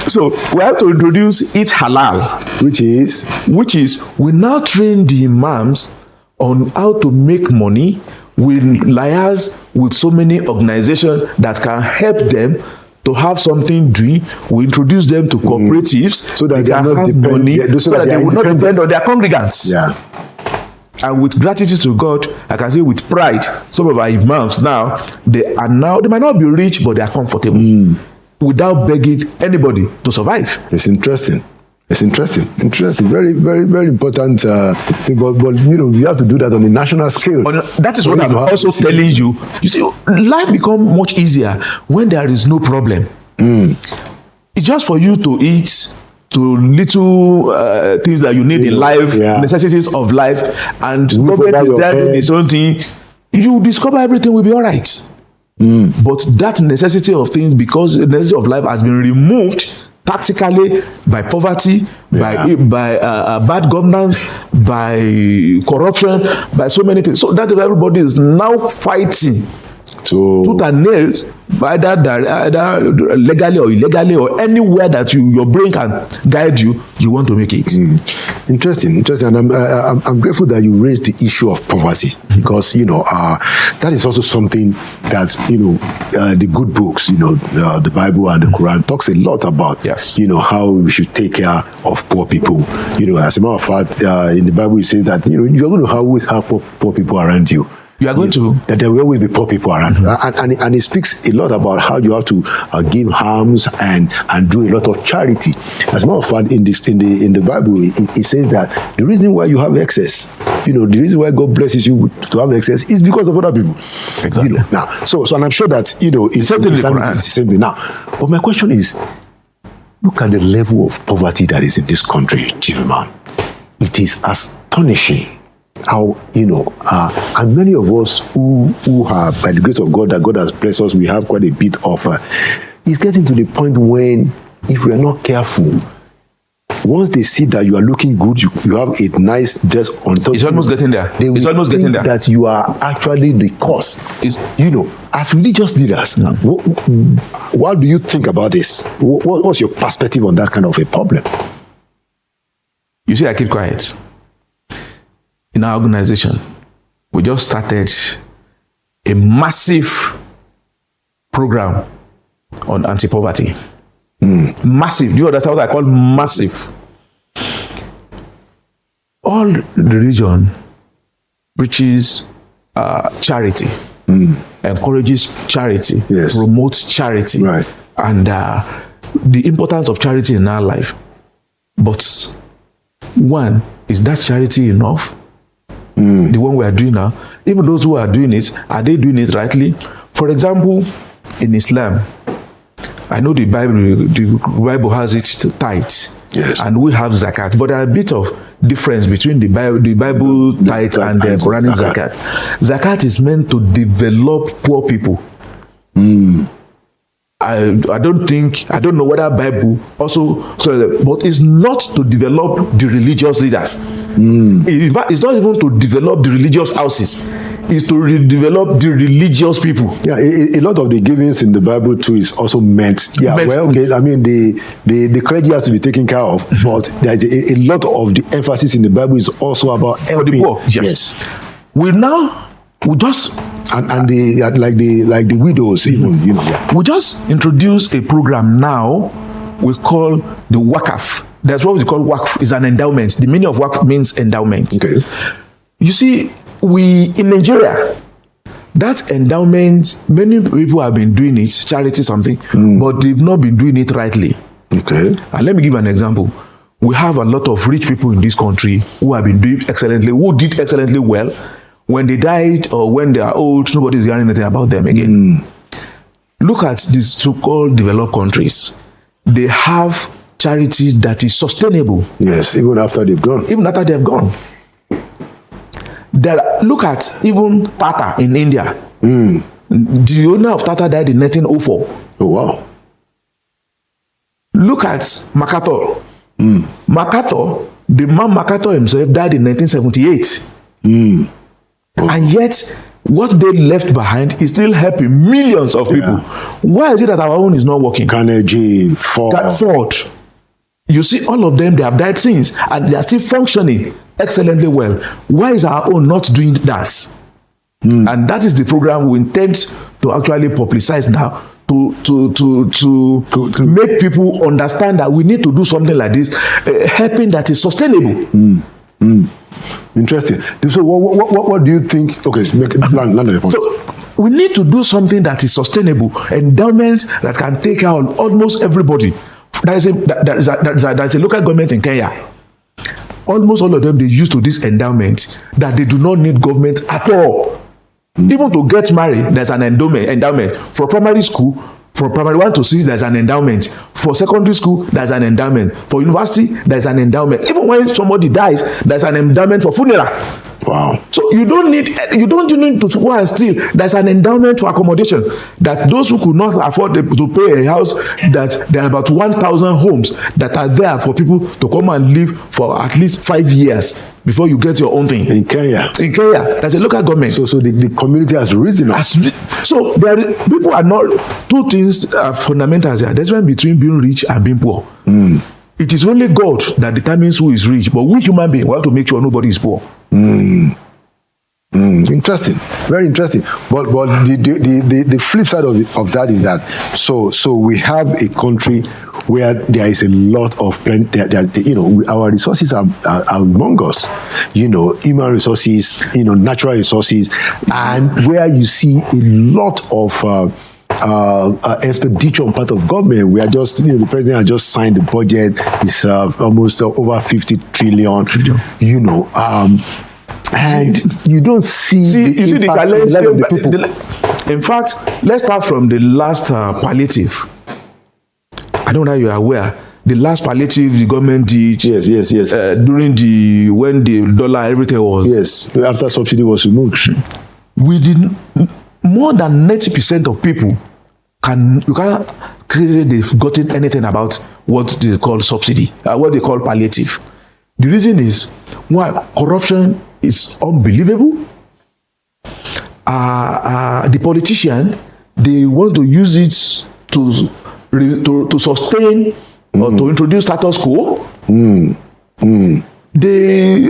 So we have to introduce Eat Halal, Which is we now train the imams on how to make money. We liaise with so many organizations that can help them to have something doing. We introduce them to cooperatives so that they are not have depend- money, yeah, so that they will not depend on their congregants. yeah. And with gratitude to God, I can say with pride, some of our imams now, they might not be rich, but they are comfortable without begging anybody to survive. It's interesting. Very, very, very important thing. But you have to do that on a national scale. That is what I'm also telling you. You see, life becomes much easier when there is no problem. It's just for you to eat, to little things that you need in life, necessities of life, and government is there doing its own thing. You discover everything will be all right. But that necessity of things, because the necessity of life has been removed tactically by poverty, by bad governance, by corruption, by so many things. So that everybody is now fighting tooth and nails, either legally or illegally, or anywhere that your brain can guide you, you want to make it. Interesting, and I'm grateful that you raised the issue of poverty, because that is also something that the good books, the Bible and the Quran talks a lot about. Yes. How we should take care of poor people. As a matter of fact, in the Bible it says that you're going to always have poor people around you. You are going to that there will always be poor people around, and it speaks a lot about how you have to give alms and do a lot of charity. As a matter of fact, in the Bible, it says that the reason why you have excess, the reason why God blesses you to have excess is because of other people. Exactly. Now, so and I'm sure that it's the same thing. Now, but my question is, look at the level of poverty that is in this country, Chief Man. It is astonishing. How and many of us who are, by the grace of God, that God has blessed us, we have quite a bit of it's getting to the point when, if we are not careful, once they see that you are looking good, you have a nice dress on top, it's almost getting there. It's almost getting there. That you are actually the cause. As religious leaders, what do you think about this? What's your perspective on that kind of a problem? You see, I keep quiet. In our organization, we just started a massive program on anti-poverty. Massive. Do you understand what I call massive? All religion preaches charity, encourages charity, promotes charity, and the importance of charity in our life. But one, is that charity enough? The one we are doing now, even those who are doing it, are they doing it rightly? For example, in Islam, I know the Bible has it to tithe, and we have zakat, but there are a bit of difference between the Bible tithe and the Quranic zakat. Zakat is meant to develop poor people. I don't know whether Bible also, but it's not to develop the religious leaders. It's not even to develop the religious houses. It's to develop the religious people. Yeah, a lot of the givings in the Bible too is also meant. Yeah, well, okay. I mean, the clergy has to be taken care of, but there's a lot of the emphasis in the Bible is also about helping the poor. Yes. We just and the widows even. We just introduced a program now we call the Wakaf There's what we call waqf, is an endowment. The meaning of waqf means endowment. Okay. You see, in Nigeria, that endowment, many people have been doing it, charity something, but they've not been doing it rightly. Okay. And let me give an example. We have a lot of rich people in this country who have been doing excellently, who did excellently well. When they died or when they are old, nobody's hearing anything about them again. Look at these so-called developed countries. They have charity that is sustainable. Yes, even after they've gone. Even after they've gone. Look at even Tata in India. The owner of Tata died in 1904. Oh, wow. Look at MacArthur. MacArthur, the man MacArthur himself died in 1978. And yet, what they left behind is still helping millions of people. Why is it that our own is not working? Carnegie, Ford. You see, all of them, they have died since, and they are still functioning excellently well. Why is our own not doing that? And that is the program we intend to actually publicize now, to make people understand that we need to do something like this, helping that is sustainable. Interesting. So what do you think? Okay, land on the point. So we need to do something that is sustainable, endowments that can take care of almost everybody. There is a local government in Kenya. Almost all of them, they used to this endowment that they do not need government at all. Even to get married, there's an endowment. For primary school, from primary 1 to 6, there's an endowment. For secondary school, there's an endowment. For university, there's an endowment. Even when somebody dies, there's an endowment for funeral. Wow. So you don't need to go and steal. There's an endowment for accommodation, that those who could not afford to pay a house, that there are about 1,000 homes that are there for people to come and live for at least 5 years before you get your own thing. In Kenya, there's a local government. So the community has risen up. So people are not, two things are fundamental here. There's one between being rich and being poor. It is only God that determines who is rich, but we human beings, we have to make sure nobody is poor. Interesting, very interesting. But the flip side of that is that so we have a country where there is a lot of our resources are among us, human resources, natural resources, and where you see a lot of expenditure on part of government. We are just, the president has just signed the budget. It's almost over 50 trillion, and you don't see the challenge of the people. In fact, let's start from the last palliative. I don't know if you are aware. The last palliative the government did. Yes. During when the dollar, everything was. Yes, after subsidy was removed. We did more than 90% of people you can't say they've gotten anything about what they call subsidy, what they call palliative. The reason is, one, corruption is unbelievable. The politician, they want to use it to sustain or to introduce status quo.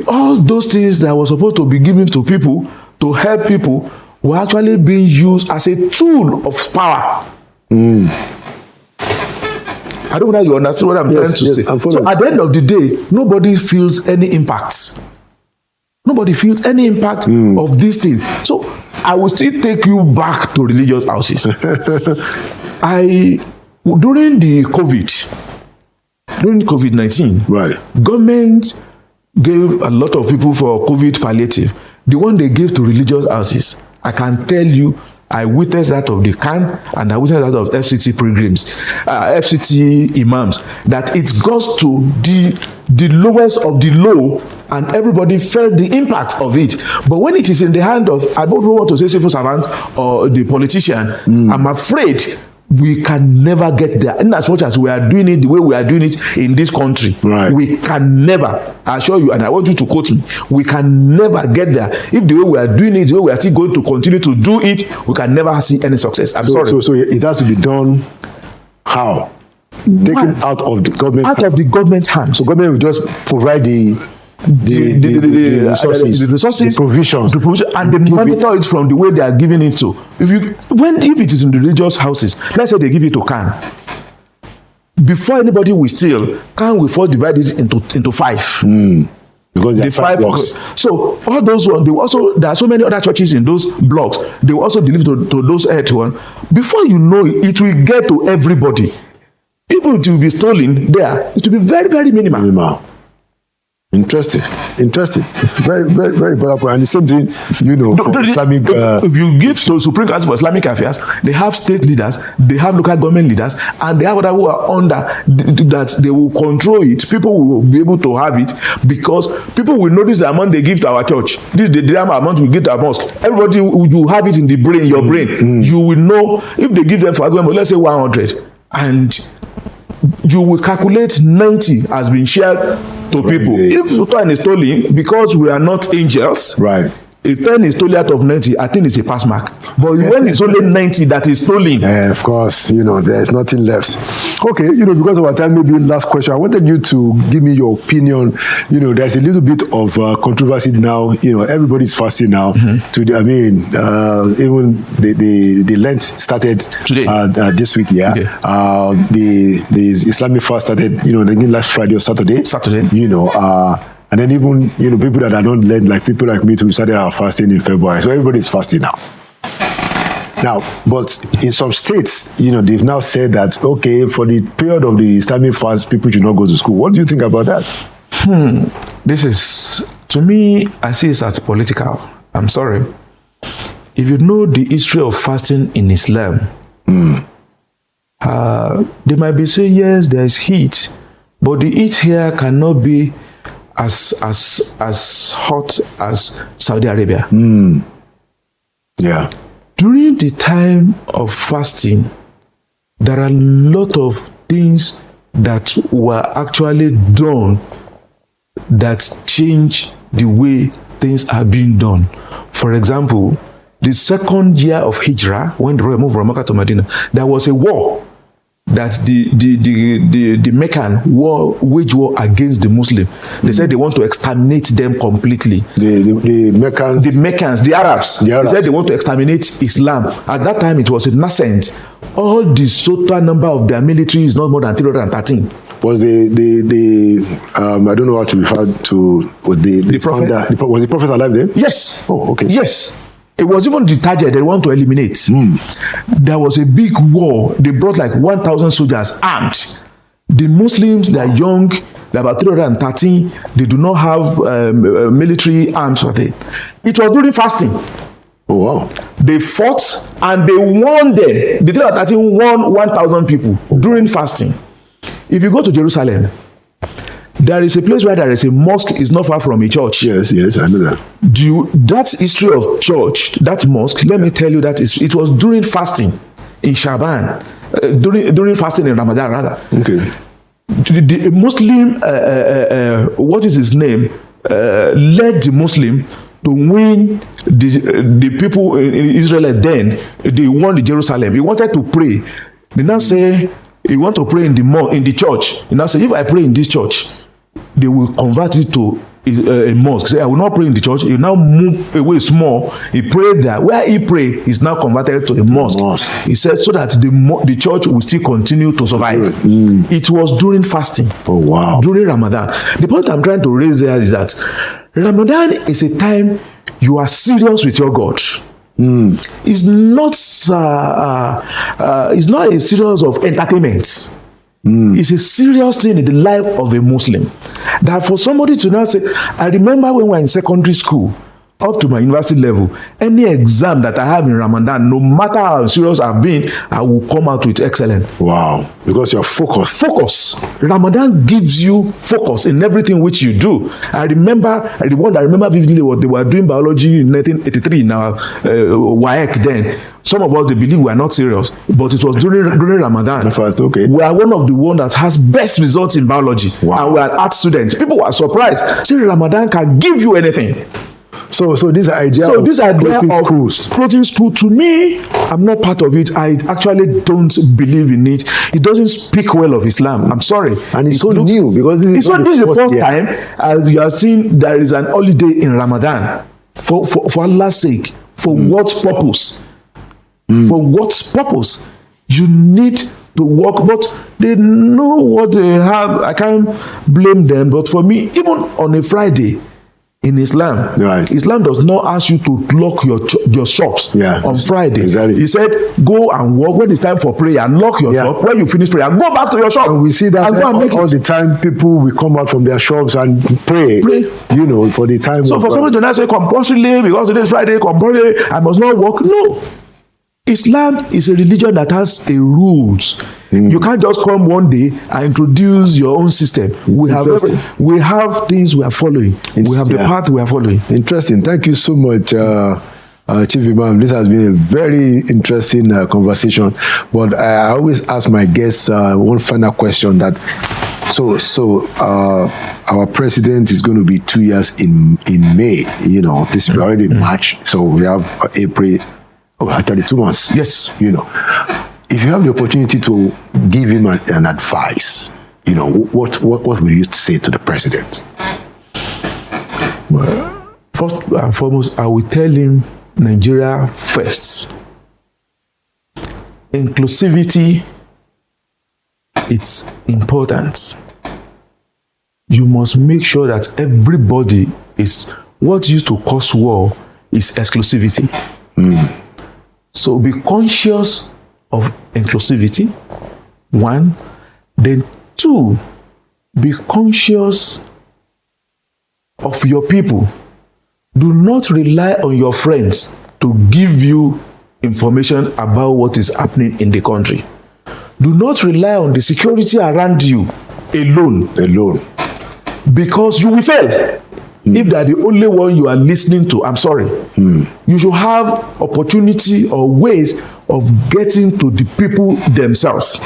All those things that were supposed to be given to people to help people were actually being used as a tool of power. I don't know if you understand what I'm trying to say. So at the end of the day, nobody feels any impact. Nobody feels any impact of this thing. So I will still take you back to religious houses. During COVID-19, right, government gave a lot of people for COVID palliative. The one they gave to religious houses, I can tell you, I witnessed that of the Khan and I witnessed that of FCT pilgrims, FCT imams, that it goes to the lowest of the low and everybody felt the impact of it. But when it is in the hand of, I don't know what to say, civil servant or the politician, I'm afraid we can never get there. And as much as we are doing it the way we are doing it in this country, right, we can never, I assure you, and I want you to quote me, we can never get there. If the way we are doing it, the way we are still going to continue to do it, we can never see any success. I'm sorry. So it has to be done how? Taken out of the government. Out of the government hands. So government will just provide the resources, the provisions, and they monitor it from the way they are giving it to. If it is in the religious houses, let's say they give it to Khan, before anybody will steal, can we first divide it into 5? Because there are 5 blocks. So all those ones, there are so many other churches in those blocks. They will also deliver to those 8 ones. Before you know it, it will get to everybody. Even if it will be stolen there, it will be very, very minimal. Interesting. Very, very, very powerful. And the same thing, for Islamic. If you give to Supreme Council for Islamic Affairs, they have state leaders, they have local government leaders, and they have other who are under that they will control it. People will be able to have it because people will notice the amount they give to our church. This is the amount we give to our mosque. Everybody, you have it in the brain, your brain. You will know if they give them, for example, let's say 100, and you will calculate 90 has been shared to people. If Sultan is stolen, because we are not angels, right? If 10 is stolen out of 90, I think it's a pass mark. But when it's only 90 that is stolen, of course, there's nothing left. Okay, because of our time, maybe last question. I wanted you to give me your opinion. There's a little bit of controversy now. Everybody's fasting now. Even the Lent started today, this week. Yeah. Okay. The Islamic fast started. Last Friday or Saturday. And then even, people that are not led, like people like me, we started our fasting in February. So everybody's fasting now. But in some states, they've now said that, okay, for the period of the Islamic fast, people should not go to school. What do you think about that? This is, to me, I see it as political. I'm sorry. If you know the history of fasting in Islam, they might be saying, yes, there is heat, but the heat here cannot be as hot as Saudi Arabia. Yeah. During the time of fasting, there are a lot of things that were actually done that change the way things are being done. For example, the second year of Hijrah, when the Prophet moved from Mecca to Medina, there was a war that the Meccan waged war against the Muslim. They said they want to exterminate them completely. The Meccans, the Arabs. They said they want to exterminate Islam. At that time, it was a nascent. All the total number of their military is not more than 313. Was I don't know how to refer to the prophet. Was the prophet alive then? Yes. Oh, okay. Yes. It was even the target they want to eliminate. There was a big war. They brought like 1,000 soldiers armed. The Muslims, they are young, they're about 313. They do not have military arms for it. It was during fasting. Oh, wow. They fought and they won them. The 313 won 1,000 people during fasting. If you go to Jerusalem, there is a place where there is a mosque, is not far from a church. Yes, I know that. That history of church, that mosque, let me tell you that it was during fasting in Shaban, during fasting in Ramadan, rather. Okay. The Muslim, what is his name, led the Muslim to win the people in Israel then. They won the Jerusalem. He wanted to pray. They now say, he want to pray in the church. He now say, if I pray in this church, they will convert it to a mosque. Say, I will not pray in the church. He now move away small. He prayed there. Where he prayed, he's now converted to a mosque. He said, so that the church will still continue to survive. It was during fasting. Oh, wow. During Ramadan. The point I'm trying to raise there is that Ramadan is a time you are serious with your God. It's not a series of entertainments. It's a serious thing in the life of a Muslim. That for somebody to now say, I remember when we were in secondary school, up to my university level, any exam that I have in Ramadan, no matter how serious I've been, I will come out with excellence. Wow. Because you're focused. Focus. Ramadan gives you focus in everything which you do. The one that I remember vividly, what they were doing biology in 1983 in our WAEC then. Some of us, they believe we are not serious, but it was during Ramadan. First, okay. We are one of the ones that has best results in biology. Wow. And we are art students. People were surprised. See, Ramadan can give you anything. So this idea of closing school, to me, I'm not part of it. I actually don't believe in it. It doesn't speak well of Islam. I'm sorry. And it's so new because this is the first time as you are seeing there is an holiday in Ramadan. For Allah's sake. For what purpose? For what purpose? You need to work, but they know what they have. I can't blame them. But for me, even on a Friday in Islam, right. Islam does not ask you to lock your shops on Friday. Exactly. He said, go and work when it's time for prayer, lock your shop. When you finish prayer, go back to your shop. And we see that all the time. People will come out from their shops and pray. You know, for the time. So for somebody to not say compulsorily, because today is Friday, compulsorily, I must not work. No. Islam is a religion that has a rules. You can't just come one day and introduce your own system. We have things we are following. We have the path we are following. Interesting. Thank you so much, Chief Imam. This has been a very interesting conversation. But I always ask my guests one final question. That our president is going to be 2 years in May. You know, this is already March, so we have April. Oh, actually 2 months. Yes. You know, if you have the opportunity to give him an advice, you know, what will you say to the president? Well, first and foremost, I will tell him Nigeria first. Inclusivity, it's important. You must make sure that everybody is, what used to cause war is exclusivity. So be conscious of inclusivity, 1. Then 2, be conscious of your people. Do not rely on your friends to give you information about what is happening in the country. Do not rely on the security around you alone. Because you will fail. If they are the only one you are listening to, I'm sorry. You should have opportunity or ways of getting to the people themselves.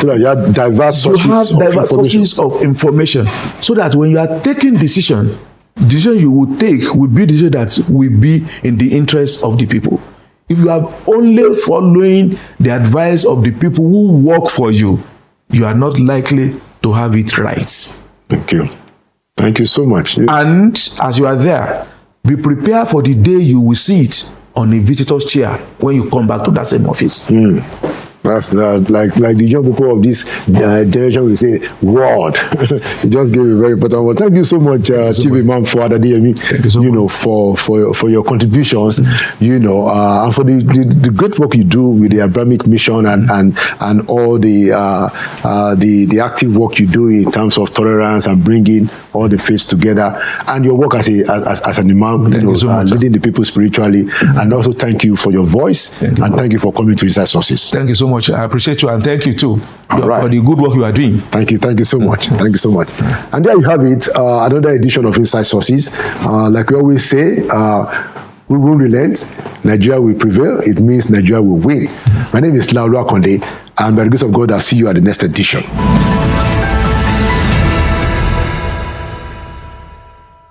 You know, you have diverse sources of information, so that when you are taking decision you will take will be decision that will be in the interest of the people. If you are only following the advice of the people who work for you, you are not likely to have it right. Thank you. Thank you so much. And as you are there, be prepared for the day you will see it on a visitor's chair when you come back to that same office. That's like the young people of this generation will say, word. You just gave a very important one. Thank you so much, Chief Imam for for your contributions, and for the great work you do with the Abrahamic mission and all the active work you do in terms of tolerance and bringing all the faiths together, and your work as an imam, leading the people spiritually, and also thank you for your voice, thank you for coming to Inside Sources. Thank you so much. I appreciate you, and thank you too for the good work you are doing. Thank you so much. Thank you so much. And there you have it, another edition of Inside Sources. Like we always say, we won't relent. Nigeria will prevail. It means Nigeria will win. My name is Laolu Akonde, and by the grace of God, I'll see you at the next edition.